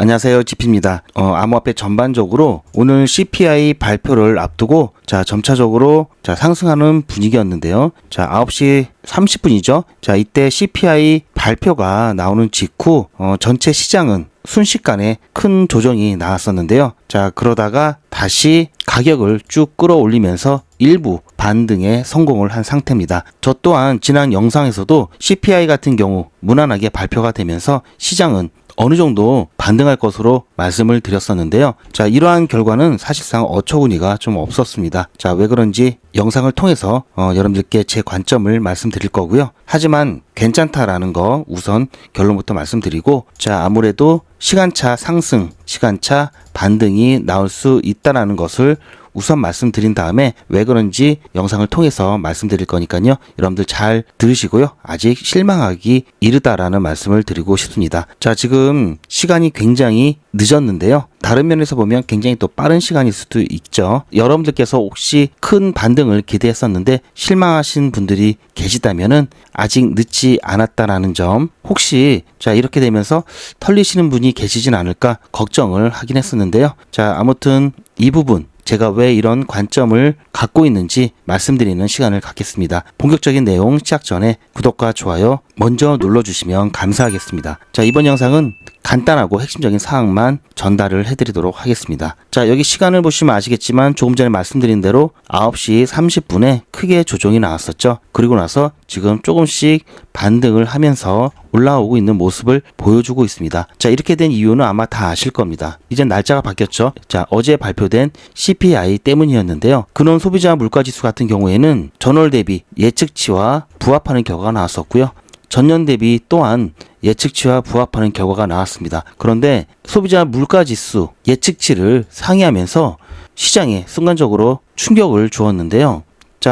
안녕하세요, GP입니다. 암호화폐 전반적으로 오늘 CPI 발표를 앞두고 점차적으로 상승하는 분위기였는데요. 9시 30분이죠. 이때 CPI 발표가 나오는 직후 전체 시장은 순식간에 큰 조정이 나왔었는데요. 그러다가 다시 가격을 쭉 끌어올리면서 일부 반등에 성공을 한 상태입니다. 저 또한 지난 영상에서도 CPI 같은 경우 무난하게 발표가 되면서 시장은 어느 정도 반등할 것으로 말씀을 드렸었는데요. 이러한 결과는 사실상 어처구니가 좀 없었습니다. 왜 그런지 영상을 통해서 여러분들께 제 관점을 말씀드릴 거고요. 하지만 괜찮다라는 거 우선 결론부터 말씀드리고, 아무래도 시간차 상승, 시간차 반등이 나올 수 있다라는 것을 우선 말씀드린 다음에 왜 그런지 영상을 통해서 말씀드릴 거니까요. 여러분들 잘 들으시고요. 아직 실망하기 이르다라는 말씀을 드리고 싶습니다. 지금 시간이 굉장히 늦었는데요. 다른 면에서 보면 굉장히 또 빠른 시간일 수도 있죠. 여러분들께서 혹시 큰 반등을 기대했었는데 실망하신 분들이 계시다면은 아직 늦지 않았다라는 점, 혹시 이렇게 되면서 털리시는 분이 계시진 않을까 걱정을 하긴 했었는데요. 아무튼 이 부분 제가 왜 이런 관점을 갖고 있는지 말씀드리는 시간을 갖겠습니다. 본격적인 내용 시작 전에 구독과 좋아요 먼저 눌러주시면 감사하겠습니다. 이번 영상은 간단하고 핵심적인 사항만 전달을 해드리도록 하겠습니다. 여기 시간을 보시면 아시겠지만 조금 전에 말씀드린 대로 9시 30분에 크게 조정이 나왔었죠. 그리고 나서 지금 조금씩 반등을 하면서 올라오고 있는 모습을 보여주고 있습니다. 이렇게 된 이유는 아마 다 아실 겁니다. 이제 날짜가 바뀌었죠. 어제 발표된 CPI 때문이었는데요. 근원 소비자 물가지수 같은 경우에는 전월 대비 예측치와 부합하는 결과가 나왔었고요. 전년 대비 또한 예측치와 부합하는 결과가 나왔습니다. 그런데 소비자 물가지수 예측치를 상회하면서 시장에 순간적으로 충격을 주었는데요.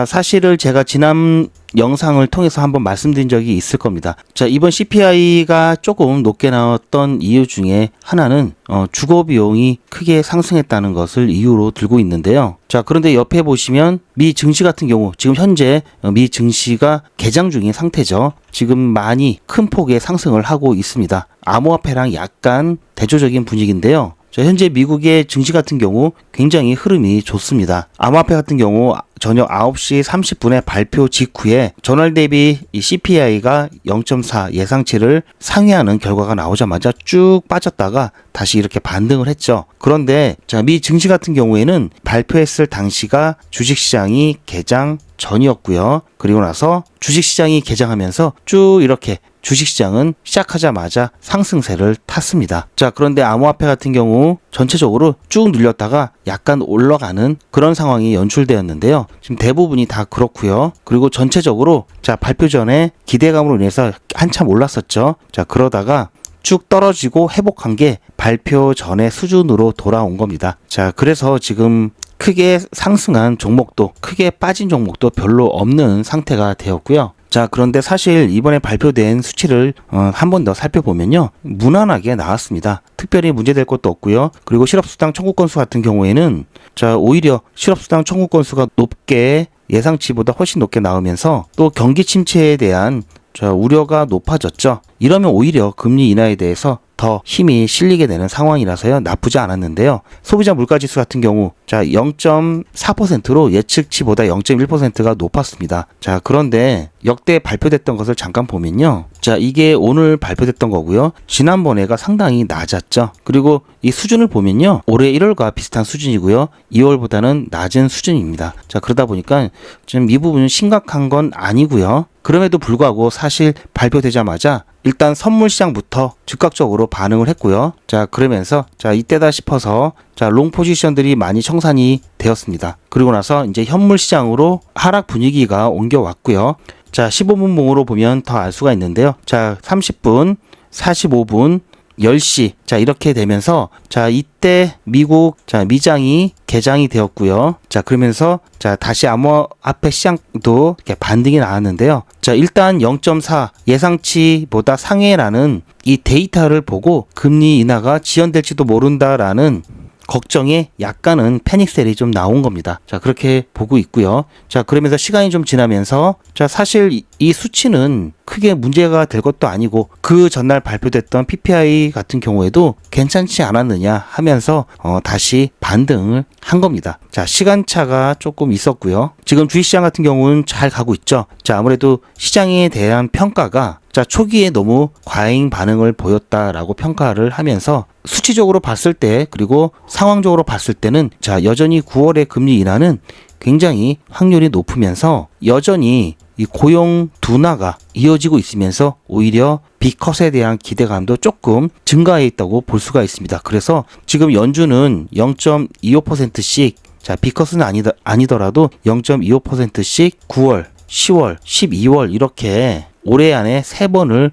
사실을 제가 지난 영상을 통해서 한번 말씀드린 적이 있을 겁니다. 이번 CPI가 조금 높게 나왔던 이유 중에 하나는 주거 비용이 크게 상승했다는 것을 이유로 들고 있는데요. 그런데 옆에 보시면 미 증시 같은 경우 지금 현재 미 증시가 개장 중인 상태죠. 지금 많이 큰 폭의 상승을 하고 있습니다. 암호화폐랑 약간 대조적인 분위기인데요. 현재 미국의 증시 같은 경우 굉장히 흐름이 좋습니다. 암호화폐 같은 경우 저녁 9시 30분에 발표 직후에 전월 대비 이 CPI가 0.4 예상치를 상회하는 결과가 나오자마자 쭉 빠졌다가 다시 이렇게 반등을 했죠. 그런데 미 증시 같은 경우에는 발표했을 당시가 주식시장이 개장 전이었고요. 그리고 나서 주식시장이 개장하면서 쭉 이렇게 주식시장은 시작하자마자 상승세를 탔습니다. 그런데 암호화폐 같은 경우 전체적으로 쭉 눌렸다가 약간 올라가는 그런 상황이 연출되었는데요. 지금 대부분이 다 그렇고요. 그리고 전체적으로 발표 전에 기대감으로 인해서 한참 올랐었죠. 그러다가 쭉 떨어지고 회복한 게 발표 전의 수준으로 돌아온 겁니다. 그래서 지금 크게 상승한 종목도 크게 빠진 종목도 별로 없는 상태가 되었고요. 그런데 사실 이번에 발표된 수치를 한 번 더 살펴보면요, 무난하게 나왔습니다. 특별히 문제될 것도 없고요. 그리고 실업수당 청구 건수 같은 경우에는 오히려 실업수당 청구 건수가 높게 예상치보다 훨씬 높게 나오면서 또 경기 침체에 대한 우려가 높아졌죠. 이러면 오히려 금리 인하에 대해서 더 힘이 실리게 되는 상황이라서요, 나쁘지 않았는데요. 소비자 물가지수 같은 경우 0.4%로 예측치보다 0.1%가 높았습니다. 그런데 역대 발표됐던 것을 잠깐 보면요, 이게 오늘 발표됐던 거고요. 지난번에가 상당히 낮았죠. 그리고 이 수준을 보면요, 올해 1월과 비슷한 수준이고요, 2월보다는 낮은 수준입니다. 그러다 보니까 좀 이 부분은 심각한 건 아니고요. 그럼에도 불구하고 사실 발표되자마자 일단 선물 시장부터 즉각적으로 반응을 했고요. 그러면서 이때다 싶어서 롱 포지션들이 많이 청산이 되었습니다. 그리고 나서 이제 현물 시장으로 하락 분위기가 옮겨왔고요. 15분 봉으로 보면 더 알 수가 있는데요. 30분, 45분, 10시 이렇게 되면서 이때 미국 미장이 개장이 되었고요. 그러면서 다시 암호화폐 시장도 이렇게 반등이 나왔는데요. 일단 0.4 예상치보다 상회라는 이 데이터를 보고 금리 인하가 지연될지도 모른다라는 걱정에 약간은 패닉셀이 좀 나온 겁니다. 그렇게 보고 있고요. 그러면서 시간이 좀 지나면서 사실 이 수치는 크게 문제가 될 것도 아니고 그 전날 발표됐던 PPI 같은 경우에도 괜찮지 않았느냐 하면서 다시 반등을 한 겁니다. 자, 시간차가 조금 있었고요. 지금 주식시장 같은 경우는 잘 가고 있죠. 자, 아무래도 시장에 대한 평가가 자, 초기에 너무 과잉 반응을 보였다라고 평가를 하면서 수치적으로 봤을 때 그리고 상황적으로 봤을 때는 자, 여전히 9월의 금리 인하는 굉장히 확률이 높으면서 여전히 이 고용 둔화가 이어지고 있으면서 오히려 B컷에 대한 기대감도 조금 증가해 있다고 볼 수가 있습니다. 그래서 지금 연준은 0.25%씩 자, B컷은 아니더라도 0.25%씩 9월, 10월, 12월 이렇게 올해 안에 3번을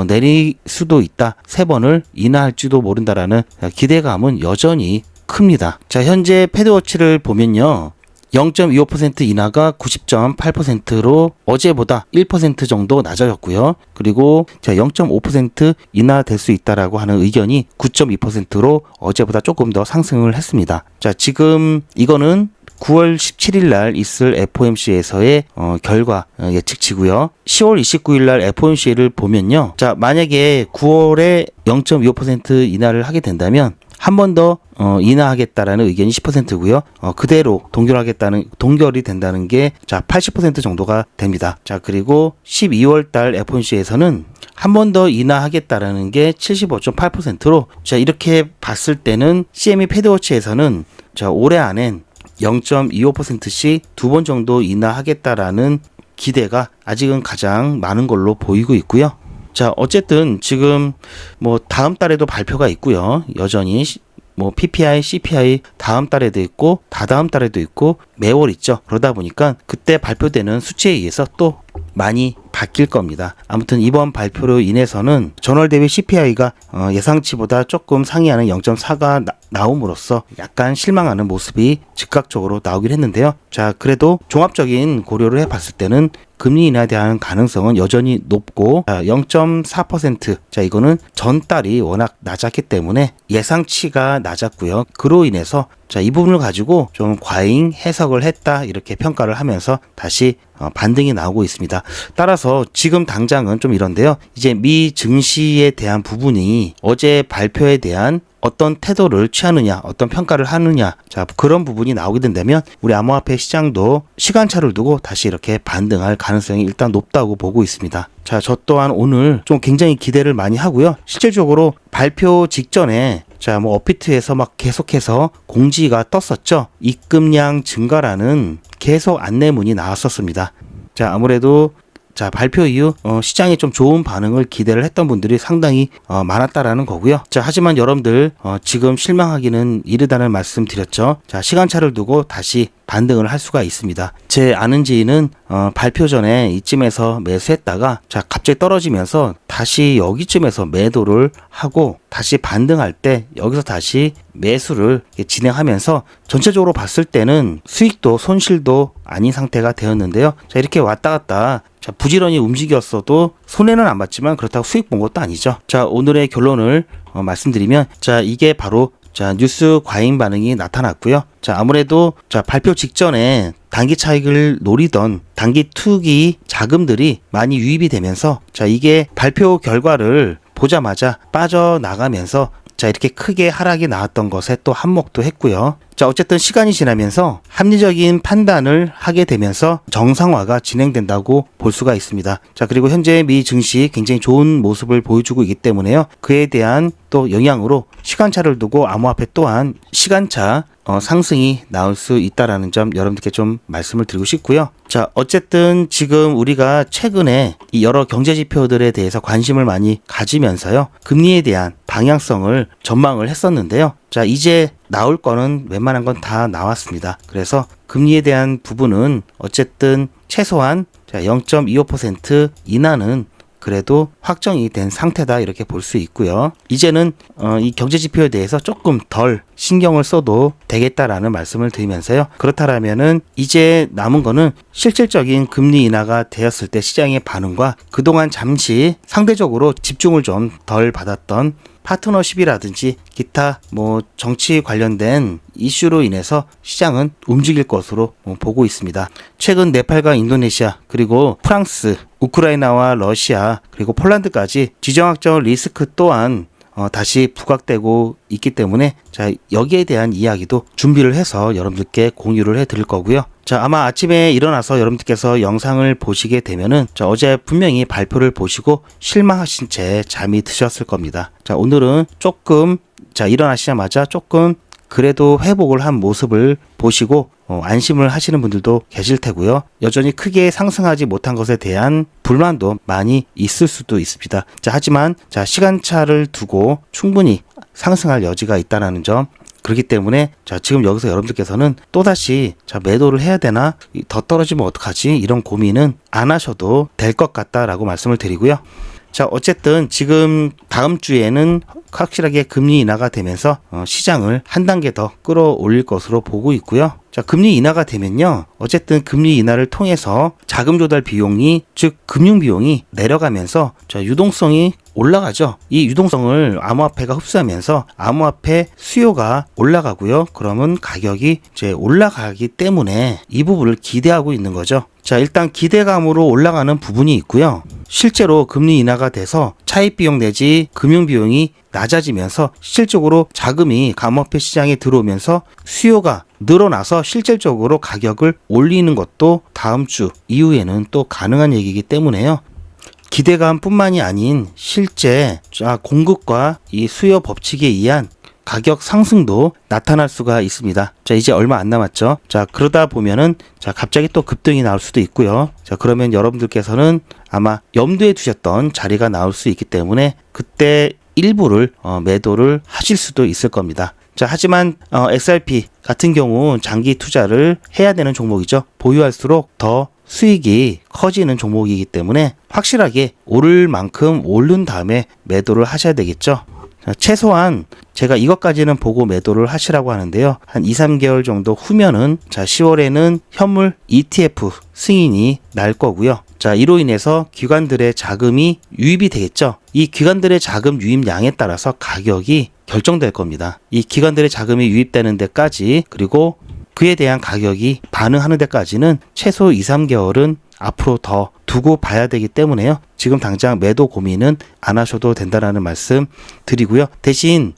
내릴 수도 있다. 3번을 인하할지도 모른다라는 기대감은 여전히 큽니다. 자, 현재 패드워치를 보면요. 0.25% 인하가 90.8%로 어제보다 1% 정도 낮아졌고요. 그리고 자, 0.5% 인하될 수 있다라고 하는 의견이 9.2%로 어제보다 조금 더 상승을 했습니다. 자, 지금 이거는 9월 17일 날 있을 FOMC에서의 결과 예측치고요. 10월 29일 날 FOMC를 보면요. 자, 만약에 9월에 0.25% 인하를 하게 된다면 한 번 더 인하하겠다라는 의견이 10%고요. 그대로 동결이 된다는 게 자, 80% 정도가 됩니다. 자, 그리고 12월 달 FOMC에서는 한 번 더 인하하겠다라는 게 75.8%로 자, 이렇게 봤을 때는 CME 패드워치에서는 자, 올해 안엔 0.25%씩 2번 정도 인하하겠다라는 기대가 아직은 가장 많은 걸로 보이고 있고요. 자, 어쨌든 지금 뭐 다음 달에도 발표가 있고요. 여전히 뭐 PPI, CPI 다음 달에도 있고 다다음 달에도 있고 매월 있죠. 그러다 보니까 그때 발표되는 수치에 의해서 또 많이 바뀔 겁니다. 아무튼 이번 발표로 인해서는 전월 대비 CPI가 예상치보다 조금 상회하는 0.4가 나옴으로써 약간 실망하는 모습이 즉각적으로 나오긴 했는데요. 자, 그래도 종합적인 고려를 해봤을 때는 금리 인하에 대한 가능성은 여전히 높고 0.4% 자, 이거는 전달이 워낙 낮았기 때문에 예상치가 낮았고요. 그로 인해서 자, 이 부분을 가지고 좀 과잉 해석을 했다 이렇게 평가를 하면서 다시 반등이 나오고 있습니다. 따라서 지금 당장은 좀 이런데요. 이제 미 증시에 대한 부분이 어제 발표에 대한 어떤 태도를 취하느냐, 어떤 평가를 하느냐, 자, 그런 부분이 나오게 된다면 우리 암호화폐 시장도 시간차를 두고 다시 이렇게 반등할 가능성이 일단 높다고 보고 있습니다. 자, 저 또한 오늘 좀 굉장히 기대를 많이 하고요. 실질적으로 발표 직전에 자, 뭐 업비트에서 막 계속해서 공지가 떴었죠. 입금량 증가라는 계속 안내문이 나왔었습니다. 자, 아무래도 자, 발표 이후 시장에 좀 좋은 반응을 기대를 했던 분들이 상당히 많았다라는 거고요. 자, 하지만 여러분들 지금 실망하기는 이르다는 말씀 드렸죠. 자, 시간차를 두고 다시 반등을 할 수가 있습니다. 제 아는 지인은 발표 전에 이쯤에서 매수했다가 자, 갑자기 떨어지면서 다시 여기쯤에서 매도를 하고 다시 반등할 때 여기서 다시 매수를 진행하면서 전체적으로 봤을 때는 수익도 손실도 아닌 상태가 되었는데요. 자, 이렇게 왔다 갔다 자, 부지런히 움직였어도 손해는 안 봤지만 그렇다고 수익 본 것도 아니죠. 자, 오늘의 결론을 말씀드리면 자, 이게 바로 자, 뉴스 과잉 반응이 나타났고요. 자, 아무래도 자, 발표 직전에 단기 차익을 노리던 단기 투기 자금들이 많이 유입이 되면서 자, 이게 발표 결과를 보자마자 빠져나가면서 자, 이렇게 크게 하락이 나왔던 것에 또 한몫도 했고요. 자, 어쨌든 시간이 지나면서 합리적인 판단을 하게 되면서 정상화가 진행된다고 볼 수가 있습니다. 자, 그리고 현재 미 증시 굉장히 좋은 모습을 보여주고 있기 때문에요. 그에 대한 또 영향으로 시간차를 두고 암호화폐 또한 시간차 상승이 나올 수 있다라는 점 여러분들께 좀 말씀을 드리고 싶고요. 자, 어쨌든 지금 우리가 최근에 이 여러 경제 지표들에 대해서 관심을 많이 가지면서요. 금리에 대한 방향성을 전망을 했었는데요. 자, 이제 나올 거는 웬만한 건 다 나왔습니다. 그래서 금리에 대한 부분은 어쨌든 최소한 0.25% 인하는 그래도 확정이 된 상태다 이렇게 볼 수 있고요. 이제는 이 경제 지표에 대해서 조금 덜 신경을 써도 되겠다라는 말씀을 드리면서요. 그렇다라면은 이제 남은 거는 실질적인 금리 인하가 되었을 때 시장의 반응과 그동안 잠시 상대적으로 집중을 좀 덜 받았던 파트너십이라든지 기타 정치 관련된 이슈로 인해서 시장은 움직일 것으로 보고 있습니다. 최근 네팔과 인도네시아 그리고 프랑스, 우크라이나와 러시아 그리고 폴란드까지 지정학적 리스크 또한 다시 부각되고 있기 때문에 자, 여기에 대한 이야기도 준비를 해서 여러분들께 공유를 해 드릴 거고요. 자, 아마 아침에 일어나서 여러분들께서 영상을 보시게 되면은 자, 어제 분명히 발표를 보시고 실망하신 채 잠이 드셨을 겁니다. 자, 오늘은 조금 일어나시자마자 조금 그래도 회복을 한 모습을 보시고 안심을 하시는 분들도 계실 테고요. 여전히 크게 상승하지 못한 것에 대한 불만도 많이 있을 수도 있습니다. 자, 하지만 시간차를 두고 충분히 상승할 여지가 있다는 점, 그렇기 때문에 지금 여기서 여러분들께서는 또다시 매도를 해야 되나, 더 떨어지면 어떡하지, 이런 고민은 안 하셔도 될 것 같다라고 말씀을 드리고요. 자, 어쨌든 지금 다음 주에는 확실하게 금리 인하가 되면서 시장을 한 단계 더 끌어올릴 것으로 보고 있고요. 자, 금리 인하가 되면요, 어쨌든 금리 인하를 통해서 자금 조달 비용이, 즉 금융 비용이 내려가면서 유동성이 올라가죠. 이 유동성을 암호화폐가 흡수하면서 암호화폐 수요가 올라가고요. 그러면 가격이 이제 올라가기 때문에 이 부분을 기대하고 있는 거죠. 자, 일단 기대감으로 올라가는 부분이 있고요. 실제로 금리 인하가 돼서 차입 비용 내지 금융 비용이 낮아지면서 실질적으로 자금이 암호화폐 시장에 들어오면서 수요가 늘어나서 실질적으로 가격을 올리는 것도 다음 주 이후에는 또 가능한 얘기이기 때문에요. 기대감뿐만이 아닌 실제 공급과 이 수요 법칙에 의한 가격 상승도 나타날 수가 있습니다. 자, 이제 얼마 안 남았죠. 자, 그러다 보면은 갑자기 또 급등이 나올 수도 있고요. 자, 그러면 여러분들께서는 아마 염두에 두셨던 자리가 나올 수 있기 때문에 그때 일부를 매도를 하실 수도 있을 겁니다. 자, 하지만 XRP 같은 경우 장기 투자를 해야 되는 종목이죠. 보유할수록 더 수익이 커지는 종목이기 때문에 확실하게 오를 만큼 오른 다음에 매도를 하셔야 되겠죠. 자, 최소한 제가 이것까지는 보고 매도를 하시라고 하는데요. 한 2, 3개월 정도 후면은 10월에는 현물 ETF 승인이 날 거고요. 자, 이로 인해서 기관들의 자금이 유입이 되겠죠. 이 기관들의 자금 유입량에 따라서 가격이 결정될 겁니다. 이 기관들의 자금이 유입되는 데까지, 그리고 그에 대한 가격이 반응하는 데까지는 최소 2, 3개월은 앞으로 더 두고 봐야 되기 때문에요. 지금 당장 매도 고민은 안 하셔도 된다라는 말씀 드리고요. 대신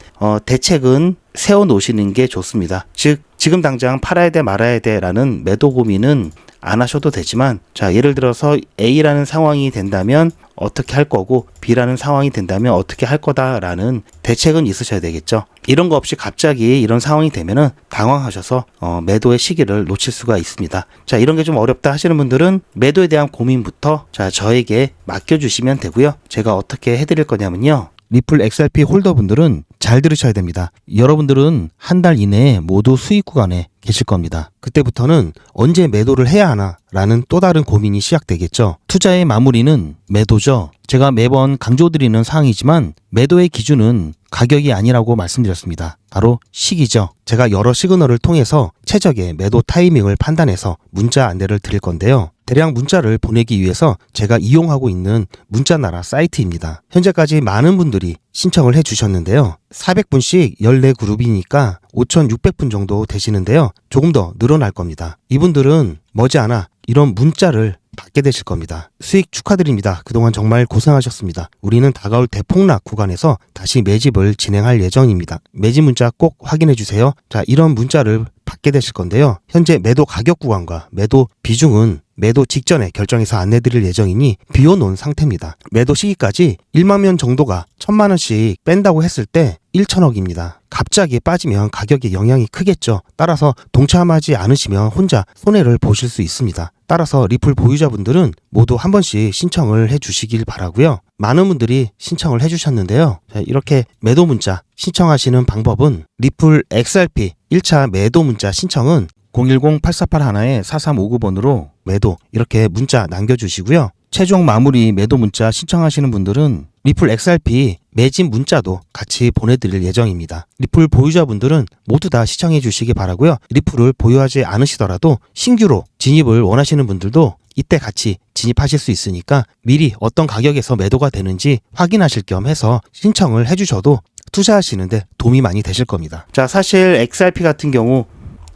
대책은 세워 놓으시는 게 좋습니다. 즉 지금 당장 팔아야 돼 말아야 돼라는 매도 고민은 안 하셔도 되지만, 자, 예를 들어서 A라는 상황이 된다면 어떻게 할 거고 B라는 상황이 된다면 어떻게 할 거다라는 대책은 있으셔야 되겠죠. 이런 거 없이 갑자기 이런 상황이 되면은 당황하셔서 매도의 시기를 놓칠 수가 있습니다. 자, 이런 게 좀 어렵다 하시는 분들은 매도에 대한 고민부터 저에게 맡겨주시면 되고요. 제가 어떻게 해드릴 거냐면요, 리플 XRP 홀더분들은 잘 들으셔야 됩니다. 여러분들은 한 달 이내에 모두 수익 구간에 계실 겁니다. 그때부터는 언제 매도를 해야 하나 라는 또 다른 고민이 시작되겠죠. 투자의 마무리는 매도죠. 제가 매번 강조드리는 사항이지만 매도의 기준은 가격이 아니라고 말씀드렸습니다. 바로 시기죠. 제가 여러 시그널을 통해서 최적의 매도 타이밍을 판단해서 문자 안내를 드릴 건데요. 대량 문자를 보내기 위해서 제가 이용하고 있는 문자나라 사이트입니다. 현재까지 많은 분들이 신청을 해주셨는데요. 400분씩 14그룹이니까 5,600분 정도 되시는데요. 조금 더 늘어날 겁니다. 이분들은 머지않아 이런 문자를 받게 되실 겁니다. 수익 축하드립니다. 그동안 정말 고생하셨습니다. 우리는 다가올 대폭락 구간에서 다시 매집을 진행할 예정입니다. 매집 문자 꼭 확인해 주세요. 자, 이런 문자를 받게 되실 건데요. 현재 매도 가격 구간과 매도 비중은 매도 직전에 결정해서 안내드릴 예정이니 비워놓은 상태입니다. 매도 시기까지 1만 명 정도가 1,000만 원씩 뺀다고 했을 때 1,000억입니다. 갑자기 빠지면 가격에 영향이 크겠죠. 따라서 동참하지 않으시면 혼자 손해를 보실 수 있습니다. 따라서 리플 보유자분들은 모두 한 번씩 신청을 해주시길 바라고요. 많은 분들이 신청을 해주셨는데요. 자, 이렇게 매도 문자 신청하시는 방법은 리플 XRP 1차 매도 문자 신청은 010-8481-4359번으로 매도 이렇게 문자 남겨주시고요. 최종 마무리 매도 문자 신청하시는 분들은 리플 XRP 매집 문자도 같이 보내드릴 예정입니다. 리플 보유자분들은 모두 다 시청해 주시기 바라고요. 리플을 보유하지 않으시더라도 신규로 진입을 원하시는 분들도 이때 같이 진입하실 수 있으니까 미리 어떤 가격에서 매도가 되는지 확인하실 겸 해서 신청을 해주셔도 투자하시는데 도움이 많이 되실 겁니다. 자, 사실 XRP 같은 경우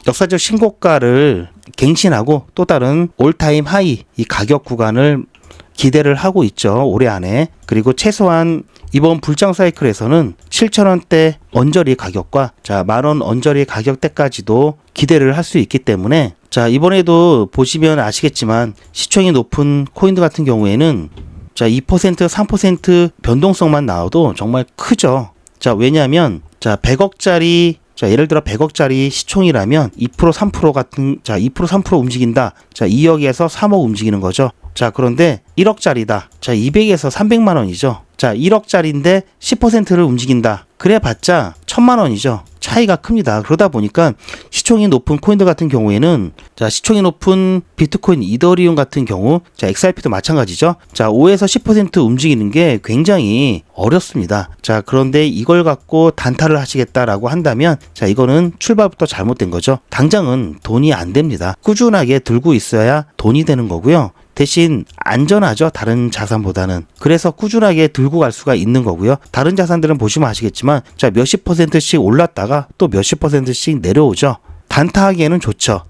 역사적 신고가를 갱신하고 또 다른 올타임 하이 이 가격 구간을 기대를 하고 있죠. 올해 안에. 그리고 최소한 이번 불장 사이클에서는 7,000원대 언저리 가격과 자, 만원 언저리 가격대까지도 기대를 할 수 있기 때문에 자, 이번에도 보시면 아시겠지만 시총이 높은 코인들 같은 경우에는 자, 2%, 3% 변동성만 나와도 정말 크죠. 자, 왜냐하면 자, 100억짜리 자, 예를 들어 100억짜리 시총이라면 2%, 3% 같은 자, 2%, 3% 움직인다. 자, 2억에서 3억 움직이는 거죠. 자, 그런데 1억짜리다. 자, 200에서 300만 원이죠. 자, 1억짜리인데 10%를 움직인다. 그래 봤자 1000만 원이죠. 차이가 큽니다. 그러다 보니까 시총이 높은 코인들 같은 경우에는 자, 시총이 높은 비트코인, 이더리움 같은 경우 자, XRP도 마찬가지죠. 자, 5에서 10% 움직이는 게 굉장히 어렵습니다. 자, 그런데 이걸 갖고 단타를 하시겠다라고 한다면 자, 이거는 출발부터 잘못된 거죠. 당장은 돈이 안 됩니다. 꾸준하게 들고 있어야 돈이 되는 거고요. 대신 안전하죠. 다른 자산보다는. 그래서 꾸준하게 들고 갈 수가 있는 거고요. 다른 자산들은 보시면 아시겠지만 자, 몇십 %씩 올랐다가 또 몇십 %씩 내려오죠. 단타하기에는 좋죠.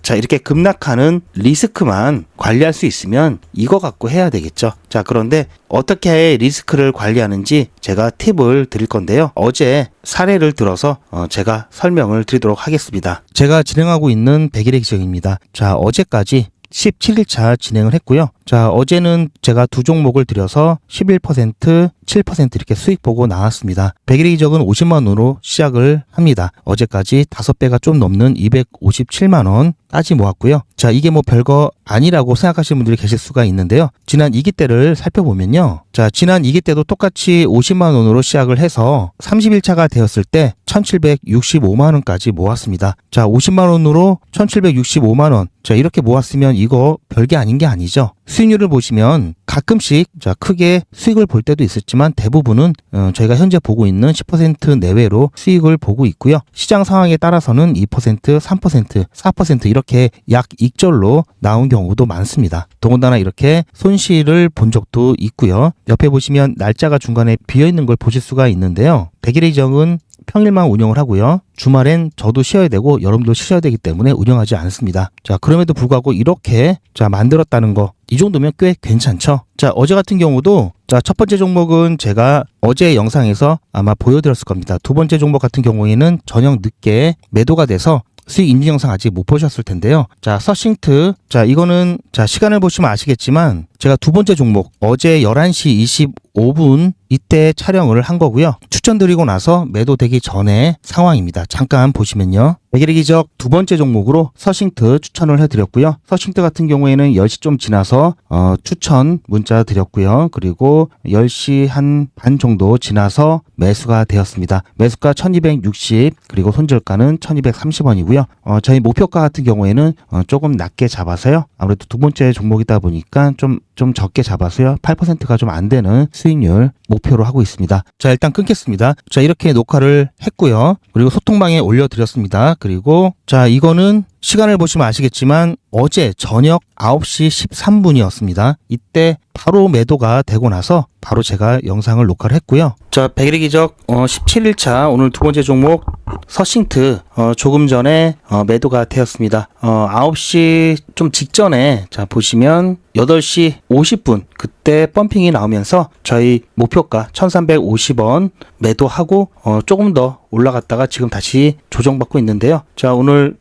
자, 이렇게 급락하는 리스크만 관리할 수 있으면 이거 갖고 해야 되겠죠. 자, 그런데 어떻게 리스크를 관리하는지 제가 팁을 드릴 건데요. 어제 사례를 들어서 제가 설명을 드리도록 하겠습니다. 제가 진행하고 있는 백일의 기적입니다. 자, 어제까지 17일차 진행을 했고요. 자, 어제는 제가 두 종목을 들여서 11%, 7% 이렇게 수익 보고 나왔습니다. 백일의 기적은 50만 원으로 시작을 합니다. 어제까지 5배가 좀 넘는 257만 원 따지 모았고요. 자, 이게 뭐 별거 아니라고 생각하시는 분들이 계실 수가 있는데요. 지난 2기 때를 살펴보면요. 자, 지난 2기 때도 똑같이 50만 원으로 시작을 해서 30일차가 되었을 때 1765만 원까지 모았습니다. 자, 50만 원으로 1765만 원. 자, 이렇게 모았으면 이거 별게 아닌 게 아니죠. 수익률을 보시면 가끔씩 자, 크게 수익을 볼 때도 있었지만 대부분은 저희가 현재 보고 있는 10% 내외로 수익을 보고 있고요. 시장 상황에 따라서는 2%, 3%, 4% 이렇게 약익절로 나온 경우도 많습니다. 더군다나 이렇게 손실을 본 적도 있고요. 옆에 보시면 날짜가 중간에 비어있는 걸 보실 수가 있는데요. 백일의 기적은 평일만 운영을 하고요. 주말엔 저도 쉬어야 되고 여러분도 쉬셔야 되기 때문에 운영하지 않습니다. 자, 그럼에도 불구하고 이렇게 자, 만들었다는 거 이 정도면 꽤 괜찮죠. 자, 어제 같은 경우도 자, 첫 번째 종목은 제가 어제 영상에서 아마 보여드렸을 겁니다. 두 번째 종목 같은 경우에는 저녁 늦게 매도가 돼서 수익 인증 영상 아직 못 보셨을 텐데요. 자, 서싱트. 자, 이거는 자, 시간을 보시면 아시겠지만 제가 두 번째 종목 어제 11시 25분 이때 촬영을 한 거고요. 추천드리고 나서 매도되기 전에 상황입니다. 잠깐 보시면요. 백일의 기적 두 번째 종목으로 서싱트 추천을 해드렸고요. 서싱트 같은 경우에는 10시 좀 지나서 추천 문자 드렸고요. 그리고 10시 한 반 정도 지나서 매수가 되었습니다. 매수가 1260 그리고 손절가는 1230원이고요. 저희 목표가 같은 경우에는 조금 낮게 잡아서요. 아무래도 두 번째 종목이다 보니까 좀 적게 잡아서요. 8%가 좀 안 되는 수익률 목표로 하고 있습니다. 자, 일단 끊겠습니다. 자, 이렇게 녹화를 했고요. 그리고 소통방에 올려드렸습니다. 그리고 자, 이거는 시간을 보시면 아시겠지만 어제 저녁 9시 13분이었습니다. 이때 바로 매도가 되고 나서 바로 제가 영상을 녹화를 했고요. 자, 백일의 기적 17일차 오늘 두 번째 종목 서싱트 조금 전에 매도가 되었습니다. 9시 좀 직전에 자, 보시면 8시 50분 그때 펌핑이 나오면서 저희 목표가 1350원 매도하고 조금 더 올라갔다가 지금 다시 조정받고 있는데요. 자, 오늘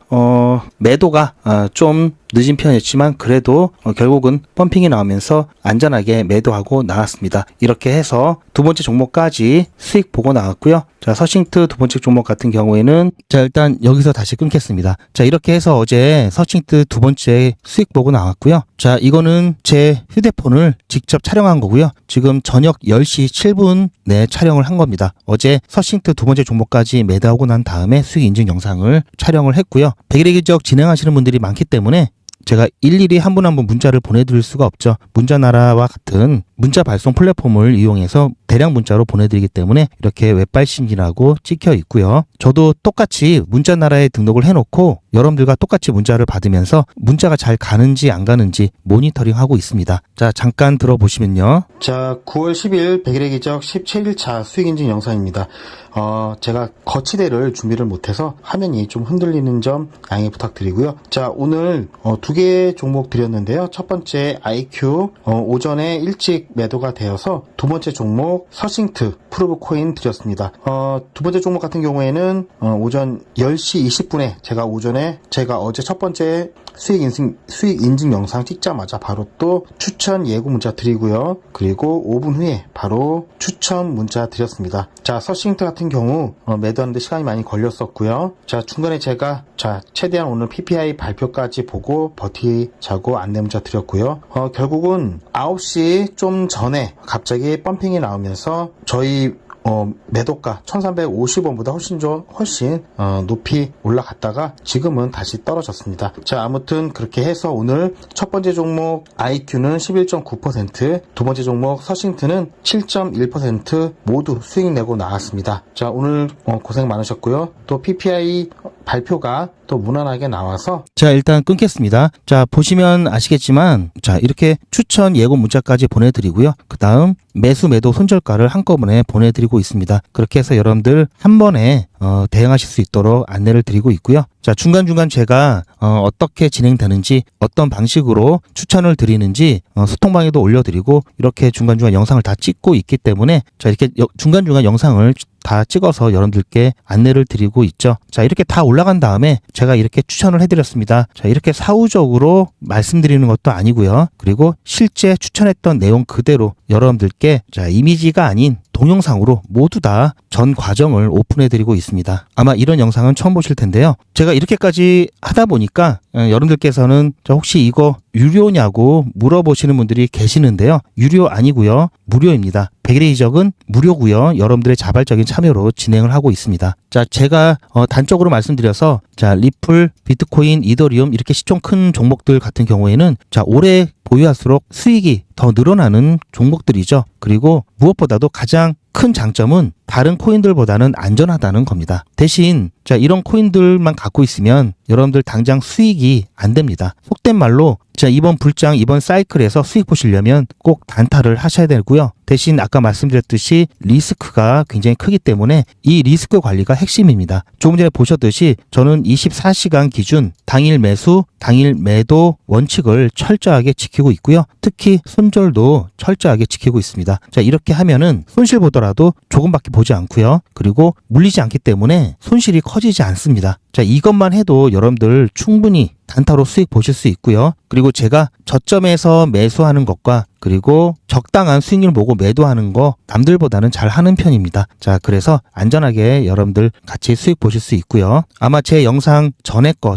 매도가 좀 늦은 편이었지만 그래도 결국은 펌핑이 나오면서 안전하게 매도하고 나왔습니다. 이렇게 해서 두 번째 종목까지 수익 보고 나왔고요. 자, 서싱트 두 번째 종목 같은 경우에는 자, 일단 여기서 다시 끊겠습니다. 자, 이렇게 해서 어제 서싱트 두 번째 수익 보고 나왔고요. 자, 이거는 제 휴대폰을 직접 촬영한 거고요. 지금 저녁 10시 7분에 촬영을 한 겁니다. 어제 서싱트 두 번째 종목까지 매도하고 난 다음에 수익 인증 영상을 촬영을 했고요. 백일의 기적 진행하시는 분들이 많기 때문에 제가 일일이 한 분 한 분 문자를 보내드릴 수가 없죠. 문자나라와 같은 문자 발송 플랫폼을 이용해서 대량 문자로 보내드리기 때문에 이렇게 웹발신이라고 찍혀 있고요. 저도 똑같이 문자나라에 등록을 해놓고 여러분들과 똑같이 문자를 받으면서 문자가 잘 가는지 안 가는지 모니터링하고 있습니다. 자, 잠깐 들어보시면요. 자, 9월 10일 백일의 기적 17일차 수익 인증 영상입니다. 제가 거치대를 준비를 못해서 화면이 좀 흔들리는 점 양해 부탁드리고요. 자, 오늘 두 개의 종목 드렸는데요. 첫 번째 IQ 오전에 일찍 매도가 되어서 두 번째 종목 서싱트 프로브 코인 드렸습니다. 두 번째 종목 같은 경우에는 오전 10시 20분에 제가 어제 첫 번째 수익 인증 영상 찍자마자 바로 또 추천 예고 문자 드리고요. 그리고 5분 후에 바로 추천 문자 드렸습니다. 자, 서싱트 같은 경우 매도하는데 시간이 많이 걸렸었고요. 자, 중간에 제가 최대한 오늘 PPI 발표까지 보고 버티자고 안내 문자 드렸고요. 결국은 9시 좀 전에 갑자기 펌핑이 나오면서 저희 매도가 1350원보다 훨씬 높이 올라갔다가 지금은 다시 떨어졌습니다. 자, 아무튼 그렇게 해서 오늘 첫 번째 종목 IQ는 11.9%, 두 번째 종목 서싱트는 7.1% 모두 수익 내고 나왔습니다. 자, 오늘 고생 많으셨고요. 또 PPI 발표가 또 무난하게 나와서 자, 일단 끊겠습니다. 자, 보시면 아시겠지만 자, 이렇게 추천 예고 문자까지 보내드리고요. 그 다음 매수 매도 손절가를 한꺼번에 보내드리고 있습니다. 그렇게 해서 여러분들 한 번에 대응하실 수 있도록 안내를 드리고 있고요. 자, 중간중간 제가 어떻게 진행되는지 어떤 방식으로 추천을 드리는지 소통방에도 올려드리고 이렇게 중간중간 영상을 다 찍고 있기 때문에 자, 이렇게 중간중간 영상을 다 찍어서 여러분들께 안내를 드리고 있죠. 자, 이렇게 다 올라간 다음에 제가 이렇게 추천을 해드렸습니다. 자, 이렇게 사후적으로 말씀드리는 것도 아니고요. 그리고 실제 추천했던 내용 그대로 여러분들께 자, 이미지가 아닌 동영상으로 모두 다 전 과정을 오픈해드리고 있습니다. 아마 이런 영상은 처음 보실 텐데요. 제가 이렇게까지 하다 보니까 여러분들께서는 혹시 이거 유료냐고 물어보시는 분들이 계시는데요. 유료 아니고요. 무료입니다. 백일의 기적은 무료고요. 여러분들의 자발적인 참여로 진행을 하고 있습니다. 자, 제가 단적으로 말씀드려서 자, 리플, 비트코인, 이더리움 이렇게 시총 큰 종목들 같은 경우에는 자, 오래 보유할수록 수익이 더 늘어나는 종목들이죠. 그리고 무엇보다도 가장 큰 장점은 다른 코인들보다는 안전하다는 겁니다. 대신 자, 이런 코인들만 갖고 있으면 여러분들 당장 수익이 안 됩니다. 속된 말로 자, 이번 불장, 이번 사이클에서 수익 보시려면 꼭 단타를 하셔야 되고요. 대신 아까 말씀드렸듯이 리스크가 굉장히 크기 때문에 이 리스크 관리가 핵심입니다. 조금 전에 보셨듯이 저는 24시간 기준 당일 매수, 당일 매도 원칙을 철저하게 지키고 있고요. 특히 손절도 철저하게 지키고 있습니다. 자, 이렇게 하면은 손실 보더라도 조금밖에 보지 않고요. 그리고 물리지 않기 때문에 손실이 커지지 않습니다. 자, 이것만 해도 여러분들 충분히 단타로 수익 보실 수 있고요. 그리고 제가 저점에서 매수하는 것과 그리고 적당한 수익률 보고 매도하는 거 남들보다는 잘 하는 편입니다. 자, 그래서 안전하게 여러분들 같이 수익 보실 수 있고요. 아마 제 영상 전에 거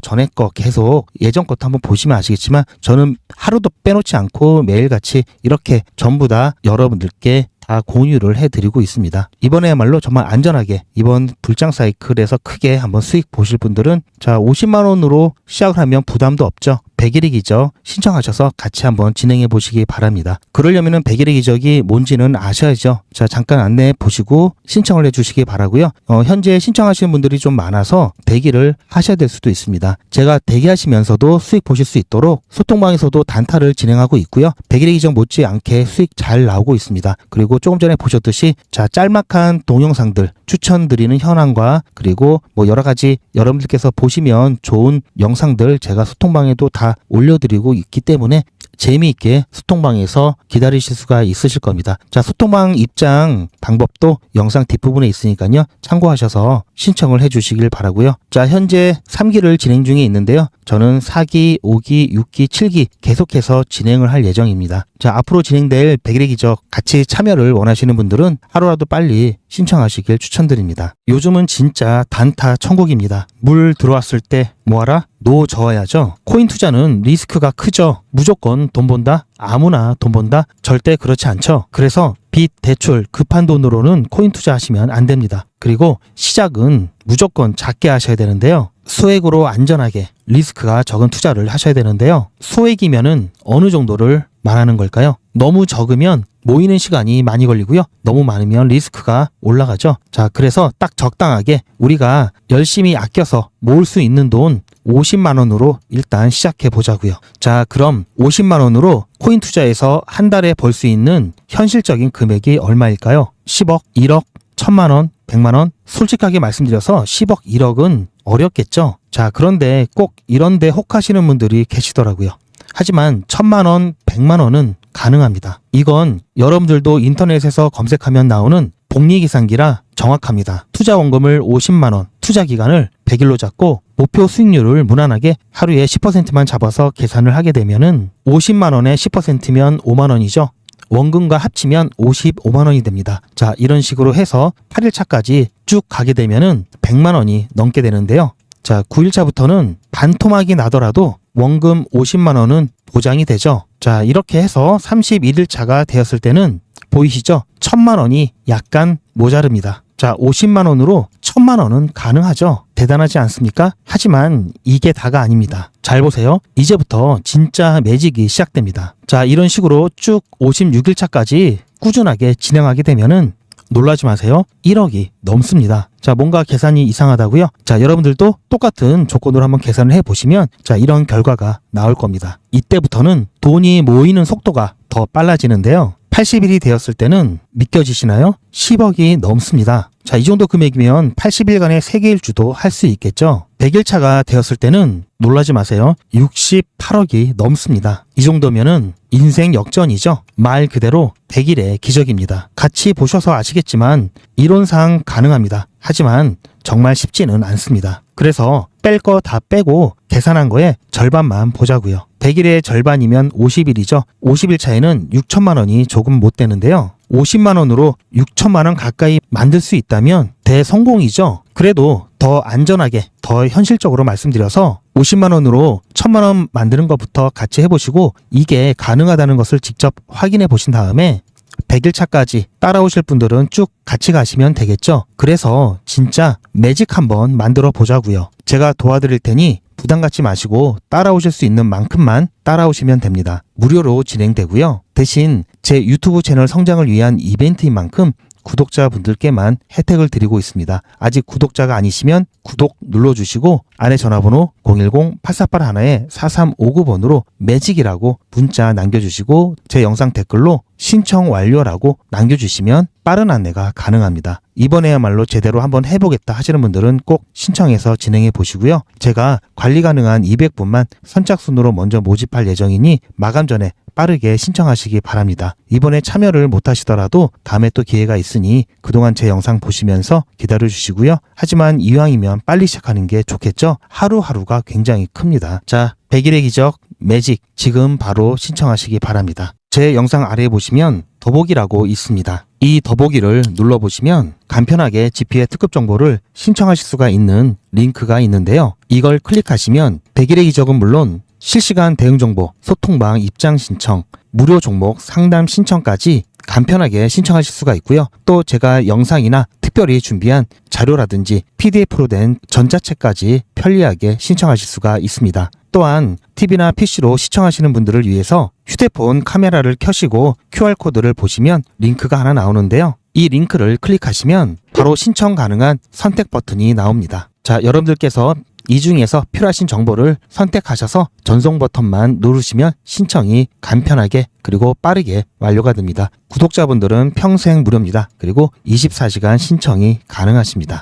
계속 예전 것도 한번 보시면 아시겠지만 저는 하루도 빼놓지 않고 매일같이 이렇게 전부 다 여러분들께 다 공유를 해드리고 있습니다. 이번에야말로 정말 안전하게 이번 불장 사이클에서 크게 한번 수익 보실 분들은 자, 50만 원으로 시작을 하면 부담도 없죠. 백일의 기적 신청하셔서 같이 한번 진행해 보시기 바랍니다. 그러려면은 백일의 기적이 뭔지는 아셔야죠. 자, 잠깐 안내해 보시고 신청을 해 주시기 바라고요. 현재 신청하시는 분들이 좀 많아서 대기를 하셔야 될 수도 있습니다. 제가 대기하시면서도 수익 보실 수 있도록 소통방에서도 단타를 진행하고 있고요. 백일의 기적 못지않게 수익 잘 나오고 있습니다. 그리고 조금 전에 보셨듯이 자, 짤막한 동영상들 추천드리는 현황과 그리고 뭐 여러 가지 여러분들께서 보시면 좋은 영상들 제가 소통방에도 다 올려드리고 있기 때문에 재미있게 소통방에서 기다리실 수가 있으실 겁니다. 자, 소통방 입장 방법도 영상 뒷부분에 있으니까요. 참고하셔서 신청을 해주시길 바라고요. 자, 현재 3기를 진행 중에 있는데요. 저는 4기, 5기, 6기, 7기 계속해서 진행을 할 예정입니다. 자, 앞으로 진행될 백일의 기적 같이 참여를 원하시는 분들은 하루라도 빨리 신청하시길 추천드립니다. 요즘은 진짜 단타 천국입니다. 물 들어왔을 때 뭐하라? 노 저어야죠. 코인 투자는 리스크가 크죠. 무조건 돈 번다? 아무나 돈 번다? 절대 그렇지 않죠. 그래서 빚, 대출, 급한 돈으로는 코인 투자하시면 안 됩니다. 그리고 시작은 무조건 작게 하셔야 되는데요. 소액으로 안전하게 리스크가 적은 투자를 하셔야 되는데요. 소액이면은 어느 정도를 말하는 걸까요? 너무 적으면 모이는 시간이 많이 걸리고요. 너무 많으면 리스크가 올라가죠. 자, 그래서 딱 적당하게 우리가 열심히 아껴서 모을 수 있는 돈 50만 원으로 일단 시작해 보자고요. 자, 그럼 50만 원으로 코인 투자에서 한 달에 벌 수 있는 현실적인 금액이 얼마일까요? 10억, 1억, 1000만 원, 100만 원? 솔직하게 말씀드려서 10억, 1억은 어렵겠죠. 자, 그런데 꼭 이런데 혹하시는 분들이 계시더라고요. 하지만 1000만 원, 100만 원은 가능합니다. 이건 여러분들도 인터넷에서 검색하면 나오는 복리계산기라 정확합니다. 투자 원금을 50만 원, 투자 기간을 100일로 잡고 목표 수익률을 무난하게 하루에 10%만 잡아서 계산을 하게 되면은 50만 원에 10%면 5만 원이죠. 원금과 합치면 55만 원이 됩니다. 자, 이런 식으로 해서 8일차까지 쭉 가게 되면은 100만 원이 넘게 되는데요. 자, 9일차부터는 반토막이 나더라도 원금 50만 원은 보장이 되죠. 자, 이렇게 해서 31일차가 되었을 때는 보이시죠? 1000만 원이 약간 모자릅니다. 자, 50만 원으로 1000만 원은 가능하죠. 대단하지 않습니까? 하지만 이게 다가 아닙니다. 잘 보세요. 이제부터 진짜 매직이 시작됩니다. 자, 이런 식으로 쭉 56일차까지 꾸준하게 진행하게 되면은 놀라지 마세요. 1억이 넘습니다. 자, 뭔가 계산이 이상하다고요? 자, 여러분들도 똑같은 조건으로 한번 계산을 해보시면 자, 이런 결과가 나올 겁니다. 이때부터는 돈이 모이는 속도가 더 빨라지는데요. 80일이 되었을 때는 믿겨지시나요? 10억이 넘습니다. 자, 이 정도 금액이면 80일간의 세계일주도 할 수 있겠죠. 100일차가 되었을 때는 놀라지 마세요. 68억이 넘습니다. 이 정도면은 인생 역전이죠. 말 그대로 100일의 기적입니다. 같이 보셔서 아시겠지만 이론상 가능합니다. 하지만 정말 쉽지는 않습니다. 그래서 뺄 거 다 빼고 계산한 거에 절반만 보자고요. 100일의 절반이면 50일이죠. 50일 차에는 6천만 원이 조금 못 되는데요. 50만 원으로 6천만 원 가까이 만들 수 있다면 대성공이죠. 그래도 더 안전하게, 더 현실적으로 말씀드려서 50만 원으로 1000만 원 만드는 것부터 같이 해보시고 이게 가능하다는 것을 직접 확인해 보신 다음에 100일 차까지 따라오실 분들은 쭉 같이 가시면 되겠죠. 그래서 진짜 매직 한번 만들어 보자고요. 제가 도와드릴 테니 부담 갖지 마시고 따라오실 수 있는 만큼만 따라오시면 됩니다. 무료로 진행되고요. 대신 제 유튜브 채널 성장을 위한 이벤트인 만큼 구독자분들께만 혜택을 드리고 있습니다. 아직 구독자가 아니시면 구독 눌러주시고 안에 전화번호 010-8481-4359번으로 매직이라고 문자 남겨주시고 제 영상 댓글로 신청 완료라고 남겨주시면 빠른 안내가 가능합니다. 이번에야말로 제대로 한번 해보겠다 하시는 분들은 꼭 신청해서 진행해 보시고요. 제가 관리 가능한 200분만 선착순으로 먼저 모집할 예정이니 마감 전에 빠르게 신청하시기 바랍니다. 이번에 참여를 못하시더라도 다음에 또 기회가 있으니 그동안 제 영상 보시면서 기다려주시고요. 하지만 이왕이면 빨리 시작하는 게 좋겠죠? 하루하루가 굉장히 큽니다. 자, 100일의 기적 매직 지금 바로 신청하시기 바랍니다. 제 영상 아래에 보시면 더보기라고 있습니다. 이 더보기를 눌러보시면 간편하게 GP의 특급 정보를 신청하실 수가 있는 링크가 있는데요. 이걸 클릭하시면 100일의 기적은 물론 실시간 대응 정보, 소통방 입장 신청, 무료 종목 상담 신청까지 간편하게 신청하실 수가 있고요. 또 제가 영상이나 특별히 준비한 자료라든지 PDF로 된 전자책까지 편리하게 신청하실 수가 있습니다. 또한 TV나 PC로 시청하시는 분들을 위해서 휴대폰 카메라를 켜시고 QR코드를 보시면 링크가 하나 나오는데요. 이 링크를 클릭하시면 바로 신청 가능한 선택 버튼이 나옵니다. 자, 여러분들께서 이 중에서 필요하신 정보를 선택하셔서 전송 버튼만 누르시면 신청이 간편하게 그리고 빠르게 완료가 됩니다. 구독자분들은 평생 무료입니다. 그리고 24시간 신청이 가능하십니다.